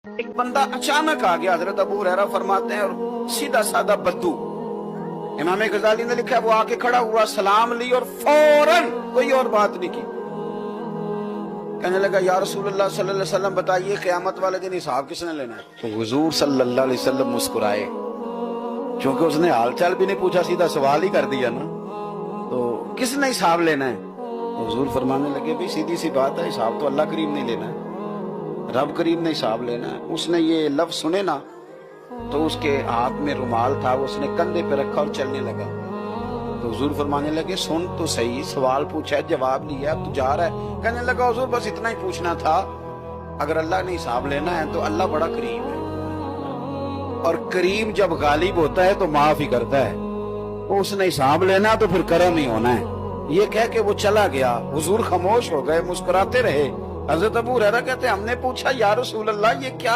ایک بندہ اچانک آ گیا، حضرت ابو ہریرہ فرماتے ہیں، اور سیدھا سادہ بدو، امام غزالی نے لکھا ہے وہ آ کے کھڑا ہوا، سلام لی اور فوراً کوئی اور بات نہیں کی، کہنے لگا یا رسول اللہ صلی اللہ علیہ وسلم بتائیے قیامت والے دن حساب کس نے لینا ہے؟ تو حضور صلی اللہ علیہ وسلم مسکرائے، چونکہ اس نے حال چال بھی نہیں پوچھا، سیدھا سوال ہی کر دیا نا، تو کس نے حساب لینا ہے؟ تو حضور فرمانے لگے بھی سیدھی سی بات ہے، حساب تو اللہ کریم نے لینا ہے، رب کریم نے حساب لینا ہے۔ اس نے یہ لفظ سنے نا تو اس کے ہاتھ میں رومال تھا، وہ اس نے کندھے پہ رکھا اور چلنے لگا، تو حضور فرمانے لگے سن تو صحیح، سوال پوچھا ہے جواب لیا، اب تو جا رہا ہے؟ کہنے لگا حضور بس اتنا ہی پوچھنا تھا، اگر اللہ نے حساب لینا ہے تو اللہ بڑا کریم ہے، اور کریم جب غالب ہوتا ہے تو معاف ہی کرتا ہے، اس نے حساب لینا تو پھر کرم ہی ہونا ہے۔ یہ کہہ کے وہ چلا گیا، حضور خاموش ہو گئے، مسکراتے رہے۔ حضرت ابو ہریرہ کہتے ہیں ہم نے پوچھا یا رسول اللہ یہ کیا